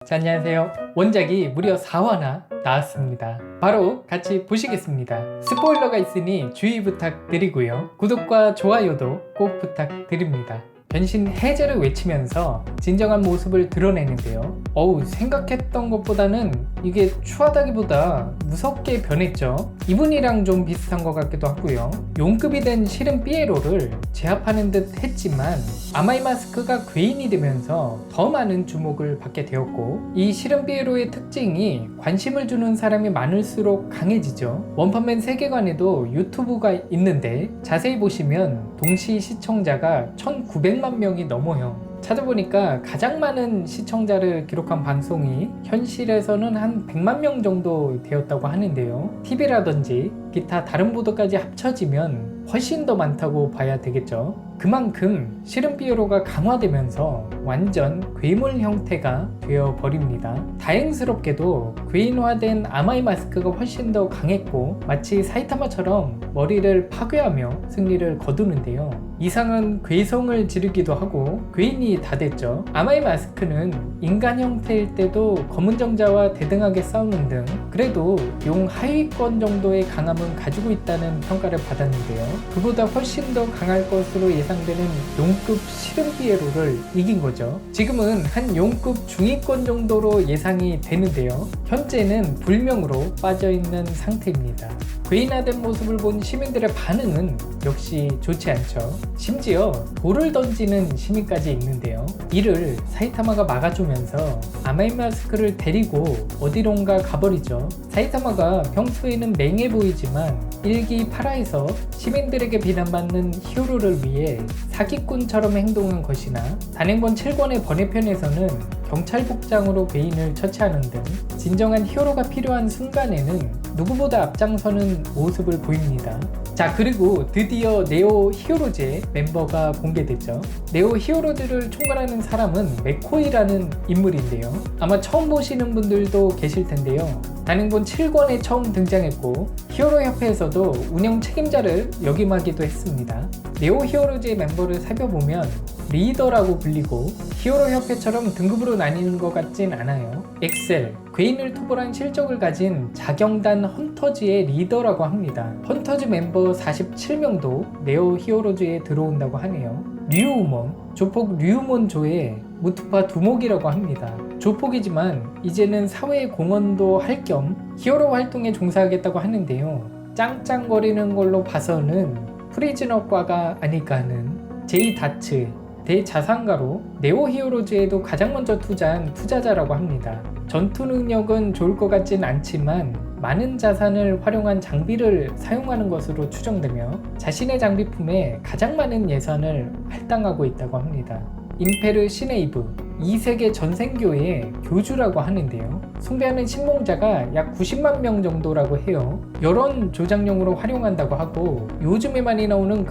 자, 안녕하세요. 원작이 무려 4화나 나왔습니다. 바로 같이 보시겠습니다. 스포일러가 있으니 주의 부탁드리고요. 구독과 좋아요도 꼭 부탁드립니다. 변신 해제를 외치면서 진정한 모습을 드러내는데요. 생각했던 것보다는 이게 추하다기보다 무섭게 변했죠. 이분이랑 좀 비슷한 것 같기도 하고요. 용급이 된 실은 삐에로를 제압하는 듯 했지만 아마이 마스크가 괴인이 되면서 더 많은 주목을 받게 되었고, 이 실은 삐에로의 특징이 관심을 주는 사람이 많을수록 강해지죠. 원펀맨 세계관에도 유튜브가 있는데 자세히 보시면 동시 시청자가 1900만 명이 넘어요. 찾아보니까 가장 많은 시청자를 기록한 방송이 현실에서는 한 100만 명 정도 되었다고 하는데요. TV라든지 기타 다른 보도까지 합쳐지면 훨씬 더 많다고 봐야 되겠죠. 그만큼 실은 삐에로가 강화되면서 완전 괴물 형태가 되어버립니다. 다행스럽게도 괴인화된 아마이 마스크가 훨씬 더 강했고 마치 사이타마처럼 머리를 파괴하며 승리를 거두는데요. 이상한 괴성을 지르기도 하고 괴인이 다 됐죠. 아마이 마스크는 인간 형태일 때도 검은 정자와 대등하게 싸우는 등 그래도 용 하위권 정도의 강함은 가지고 있다는 평가를 받았는데요. 그보다 훨씬 더 강할 것으로 예상되는 용급 실은 삐에로를 이긴 거죠. 지금은 한 용급 중위권 정도로 예상이 되는데요. 현재는 불명으로 빠져있는 상태입니다. 괴인화된 모습을 본 시민들의 반응은 역시 좋지 않죠. 심지어 돌을 던지는 시민까지 있는데요. 이를 사이타마가 막아주면서 아마이 마스크를 데리고 어디론가 가버리죠. 사이타마가 평소에는 맹해 보이지만 1기 8화에서 시민들에게 비난받는 히어로를 위해 사기꾼처럼 행동한 것이나 단행본 7권의 번외편에서는 경찰 복장으로 괴인을 처치하는 등 진정한 히어로가 필요한 순간에는 누구보다 앞장서는 모습을 보입니다. 자, 그리고 드디어 네오 히어로즈의 멤버가 공개됐죠. 네오 히어로즈를 총괄하는 사람은 맥코이라는 인물인데요. 아마 처음 보시는 분들도 계실 텐데요. 단행본 7권에 처음 등장했고 히어로 협회에서도 운영 책임자를 역임하기도 했습니다. 네오 히어로즈의 멤버를 살펴보면 리더라고 불리고 히어로 협회처럼 등급으로 나뉘는 것 같진 않아요. 엑셀, 괴인을 토벌한 실적을 가진 자경단 헌터즈의 리더라고 합니다. 헌터즈 멤버 47명도 네오 히어로즈에 들어온다고 하네요. 류우몬, 조폭 류우몬조의 무투파 두목이라고 합니다. 조폭이지만 이제는 사회에 공헌도 할 겸 히어로 활동에 종사하겠다고 하는데요. 짱짱거리는 걸로 봐서는 프리즈너과가 아닐까 하는 제이 다츠, 대자산가로 네오 히어로즈에도 가장 먼저 투자한 투자자라고 합니다. 전투 능력은 좋을 것 같진 않지만 많은 자산을 활용한 장비를 사용하는 것으로 추정되며 자신의 장비품에 가장 많은 예산을 할당하고 있다고 합니다. 임페르 시네이브, 2세계 전생교의 교주라고 하는데요. 숭배하는 신봉자가 약 90만 명 정도라고 해요. 여론 조작용으로 활용한다고 하고 요즘에 많이 나오는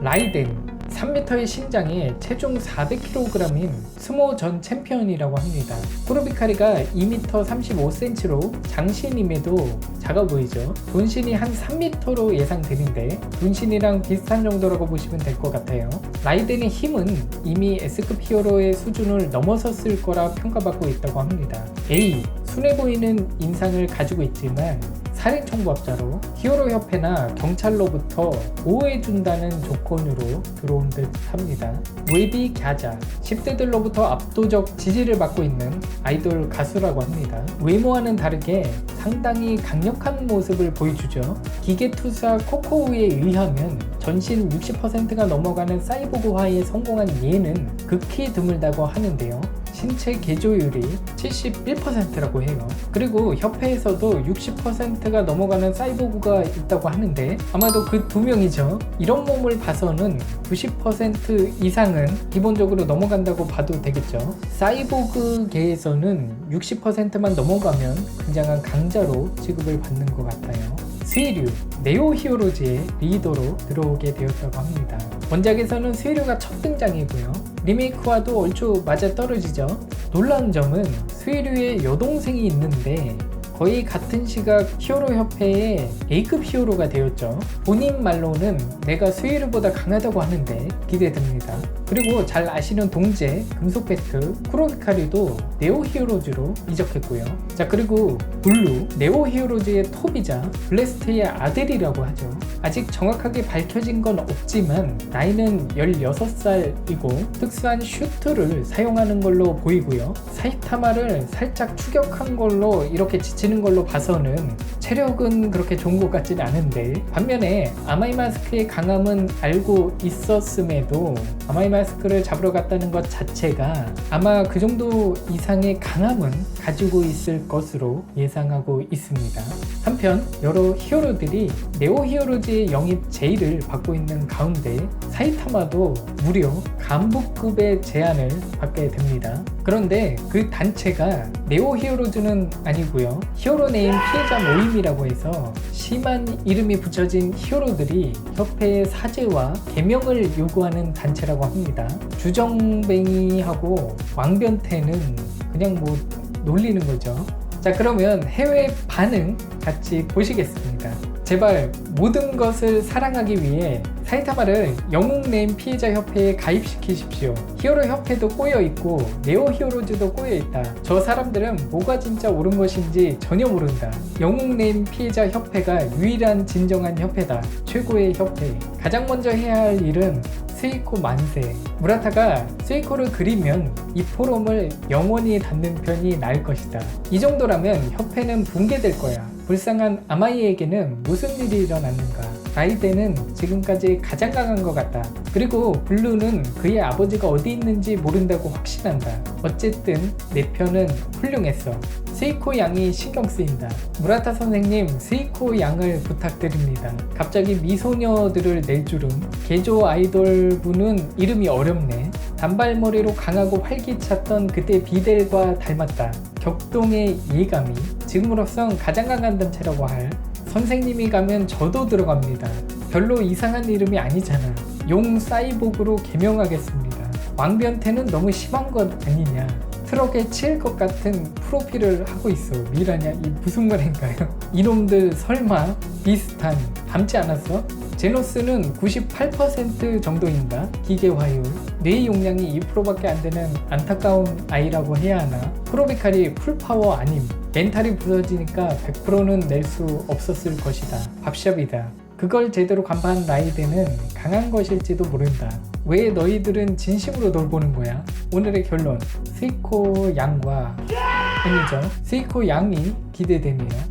라이덴, 3m의 신장에 체중 400kg인 스모 전 챔피언이라고 합니다. 쿠로비카리가 2m 35cm로 장신임에도 작아 보이죠. 돈신이 한 3m로 예상되는데 돈신이랑 비슷한 정도라고 보시면 될 것 같아요. 라이덴의 힘은 이미 S급 히어로의 수준을 넘어섰을 거라 평가받고 있다고 합니다. A, 순해 보이는 인상을 가지고 있지만 살인청부업자로 히어로 협회나 경찰로부터 보호해준다는 조건으로 들어온 듯 합니다. 웨비 갸자, 10대들로부터 압도적 지지를 받고 있는 아이돌 가수라고 합니다. 외모와는 다르게 상당히 강력한 모습을 보여주죠. 기계투사 코코우에 의하면 전신 60%가 넘어가는 사이보그화에 성공한 예는 극히 드물다고 하는데요. 신체 개조율이 71%라고 해요. 그리고 협회에서도 60%가 넘어가는 사이보그가 있다고 하는데 아마도 그 두 명이죠. 이런 몸을 봐서는 90% 이상은 기본적으로 넘어간다고 봐도 되겠죠. 사이보그계에서는 60%만 넘어가면 굉장한 강자로 취급을 받는 것 같아요. 스위류, 네오 히어로즈의 리더로 들어오게 되었다고 합니다. 원작에서는 스위류가 첫 등장이고요. 리메이크와도 얼추 맞아떨어지죠. 놀라운 점은 스위류의 여동생이 있는데 거의 같은 시각 히어로 협회의 A급 히어로가 되었죠. 본인 말로는 내가 스위르보다 강하다고 하는데 기대됩니다. 그리고 잘 아시는 동재, 금속배트, 쿠로비카리도 네오 히어로즈로 이적했고요. 자, 그리고 블루, 네오 히어로즈의 톱이자 블레스트의 아들이라고 하죠. 아직 정확하게 밝혀진 건 없지만 나이는 16살이고 특수한 슈트를 사용하는 걸로 보이고요. 사이타마를 살짝 추격한 걸로 이렇게 지치는 걸로 봐서는 체력은 그렇게 좋은 것 같진 않은데, 반면에 아마이마스크의 강함은 알고 있었음에도 아마이마스크를 잡으러 갔다는 것 자체가 아마 그 정도 이상의 강함은 가지고 있을 것으로 예상하고 있습니다. 한편 여러 히어로들이 네오 히어로즈의 영입 제의를 받고 있는 가운데 사이타마도 무려 간부급의 제안을 받게 됩니다. 그런데 그 단체가 네오 히어로즈는 아니고요, 히어로네임 피해자 모임이라고 해서 심한 이름이 붙여진 히어로들이 협회의 사죄와 개명을 요구하는 단체라고 합니다. 주정뱅이하고 왕변태는 그냥 뭐 놀리는 거죠. 자, 그러면 해외 반응 같이 보시겠습니다. 제발 모든 것을 사랑하기 위해 사이타마를 영웅네임 피해자 협회에 가입시키십시오. 히어로 협회도 꼬여있고 네오 히어로즈도 꼬여있다. 저 사람들은 뭐가 진짜 옳은 것인지 전혀 모른다. 영웅네임 피해자 협회가 유일한 진정한 협회다. 최고의 협회. 가장 먼저 해야 할 일은 스이코 만세. 무라타가 스이코를 그리면 이 포럼을 영원히 닫는 편이 나을 것이다. 이 정도라면 협회는 붕괴될 거야. 불쌍한 아마이에게는 무슨 일이 일어났는가. 라이덴은 지금까지 가장 강한 것 같다. 그리고 블루는 그의 아버지가 어디 있는지 모른다고 확신한다. 어쨌든 내 편은 훌륭했어. 스이코 양이 신경 쓰인다. 무라타 선생님, 스이코 양을 부탁드립니다. 갑자기 미소녀들을 낼 줄은. 개조 아이돌 분은 이름이 어렵네. 단발머리로 강하고 활기찼던 그때 비델과 닮았다. 격동의 예감이. 지금으로선 가장 강한 단체라고 할. 선생님이 가면 저도 들어갑니다. 별로 이상한 이름이 아니잖아. 용 사이보그로 개명하겠습니다. 왕변태는 너무 심한 것 아니냐. 트럭에 치일 것 같은 프로필을 하고 있어. 미라냐? 이 무슨 말인가요? 이놈들 설마 비슷한 닮지 않았어? 제노스는 98% 정도인가? 기계 화율. 뇌 용량이 2%밖에 안 되는 안타까운 아이라고 해야 하나? 크로비칼이 풀파워 아님. 멘탈이 부서지니까 100%는 낼 수 없었을 것이다. 밥샵이다. 그걸 제대로 간파한 라이덴은 강한 것일지도 모른다. 왜 너희들은 진심으로 널 보는 거야? 오늘의 결론, 스이코 양과 아니죠, 스이코 양이 기대되네요.